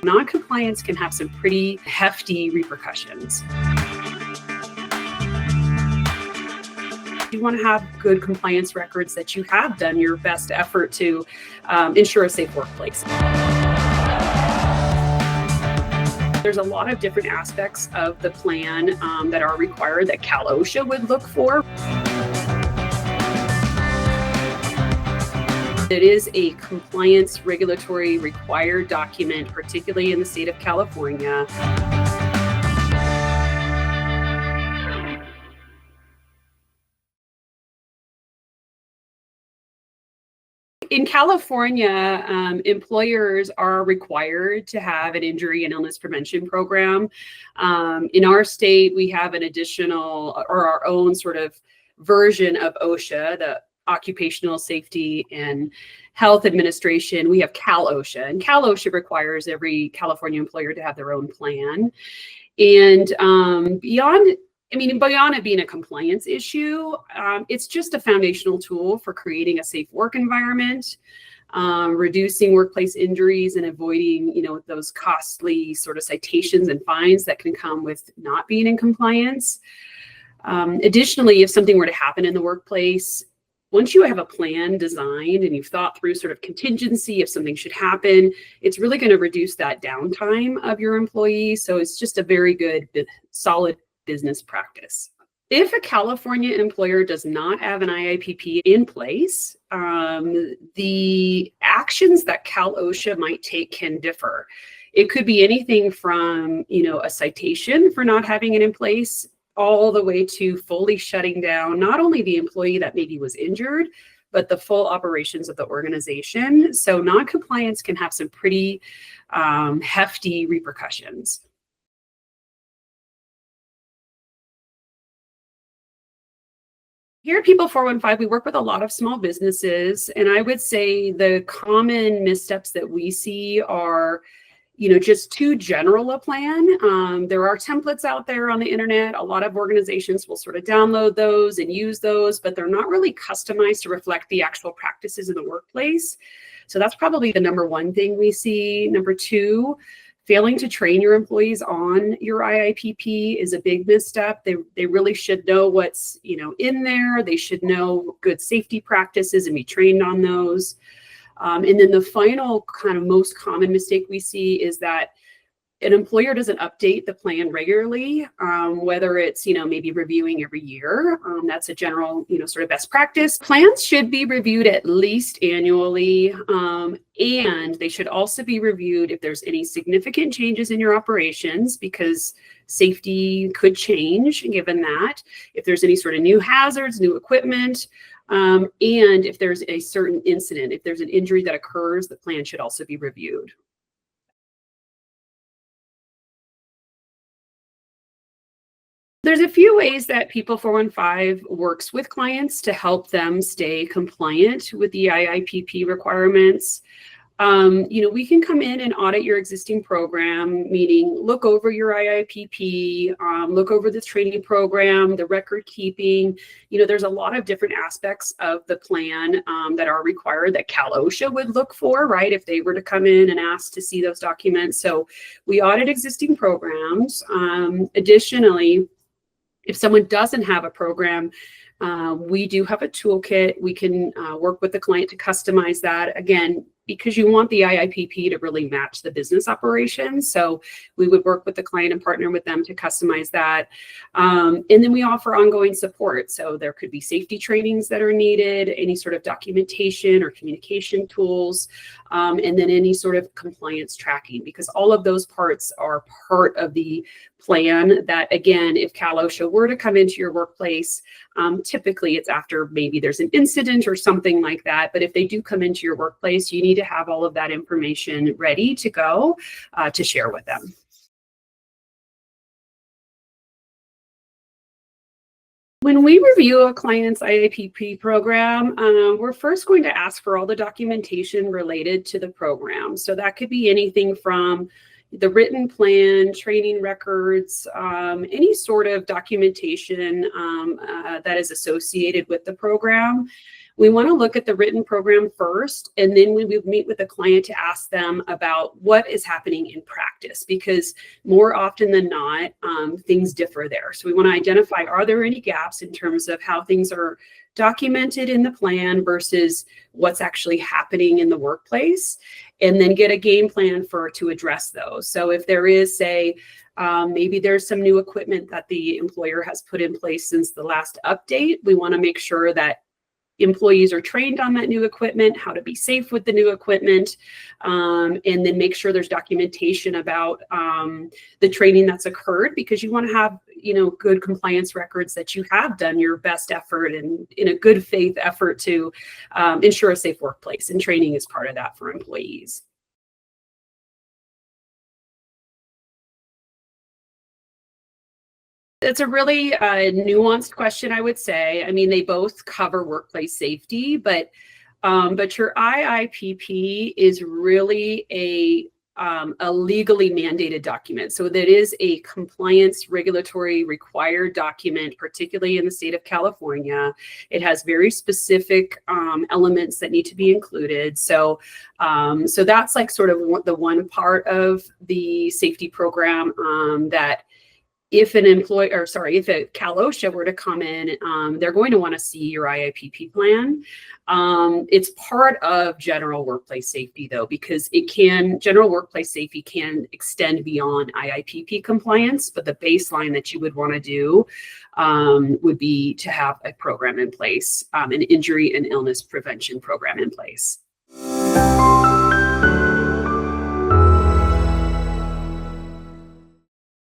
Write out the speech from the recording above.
Non-compliance can have some pretty hefty repercussions. You want to have good compliance records that you have done your best effort to ensure a safe workplace. There's a lot of different aspects of the plan that are required that Cal OSHA would look for. It is a compliance regulatory required document, particularly in the state of California. In California, employers are required to have an injury and illness prevention program. In our state, we have an additional or our own sort of version of OSHA, the Occupational Safety and Health Administration. We have Cal OSHA, and Cal OSHA requires every California employer to have their own plan. And beyond it being a compliance issue, it's just a foundational tool for creating a safe work environment, reducing workplace injuries, and avoiding, those costly sort of citations and fines that can come with not being in compliance. Additionally, if something were to happen in the workplace, once you have a plan designed and you've thought through sort of contingency if something should happen, it's really going to reduce that downtime of your employees. So it's just a very good, solid business practice. If a California employer does not have an IIPP in place, the actions that Cal OSHA might take can differ. It could be anything from, a citation for not having it in place, all the way to fully shutting down not only the employee that maybe was injured, but the full operations of the organization. So non-compliance can have some pretty hefty repercussions. Here at People 415, we work with a lot of small businesses, and I would say the common missteps that we see are just too general a plan. There are templates out there on the internet. A lot of organizations will sort of download those and use those, but they're not really customized to reflect the actual practices in the workplace. So that's probably the number one thing we see. Number two, failing to train your employees on your IIPP is a big misstep. They really should know what's in there. They should know good safety practices and be trained on those. And then the final kind of most common mistake we see is that an employer doesn't update the plan regularly, whether it's, maybe reviewing every year. That's a general, sort of best practice. Plans should be reviewed at least annually, and they should also be reviewed if there's any significant changes in your operations, because safety could change given that. If there's any sort of new hazards, new equipment, and if there's a certain incident, if there's an injury that occurs, the plan should also be reviewed. There's a few ways that People 415 works with clients to help them stay compliant with the IIPP requirements. We can come in and audit your existing program, meaning look over your IIPP, look over the training program, the record keeping. There's a lot of different aspects of the plan that are required that Cal OSHA would look for, right, if they were to come in and ask to see those documents. So we audit existing programs. Additionally, if someone doesn't have a program, we do have a toolkit. We can work with the client to customize that. Again, because you want the IIPP to really match the business operations. So we would work with the client and partner with them to customize that. And then we offer ongoing support. So there could be safety trainings that are needed, any sort of documentation or communication tools, and then any sort of compliance tracking, because all of those parts are part of the plan that, again, if Cal OSHA were to come into your workplace, typically it's after maybe there's an incident or something like that. But if they do come into your workplace, you need to have all of that information ready to go to share with them. When we review a client's IIPP program, we're first going to ask for all the documentation related to the program. So that could be anything from the written plan, training records, any sort of documentation that is associated with the program. we want to look at the written program first, and then we would meet with the client to ask them about what is happening in practice, because more often than not, things differ there. So we want to identify, are there any gaps in terms of how things are documented in the plan versus what's actually happening in the workplace, and then get a game plan to address those. So if there is, say, maybe there's some new equipment that the employer has put in place since the last update, we want to make sure that employees are trained on that new equipment, how to be safe with the new equipment, and then make sure there's documentation about the training that's occurred, because you want to have, good compliance records that you have done your best effort and in a good faith effort to ensure a safe workplace, and training is part of that for employees. It's a really nuanced question, I would say. I mean, they both cover workplace safety, but your IIPP is really a legally mandated document. So that is a compliance regulatory required document, particularly in the state of California. It has very specific elements that need to be included. So that's like sort of the one part of the safety program that if an if a Cal OSHA were to come in, they're going to want to see your IIPP plan. It's part of general workplace safety, though, because general workplace safety can extend beyond IIPP compliance, but the baseline that you would want to do would be to have a program in place, an injury and illness prevention program in place.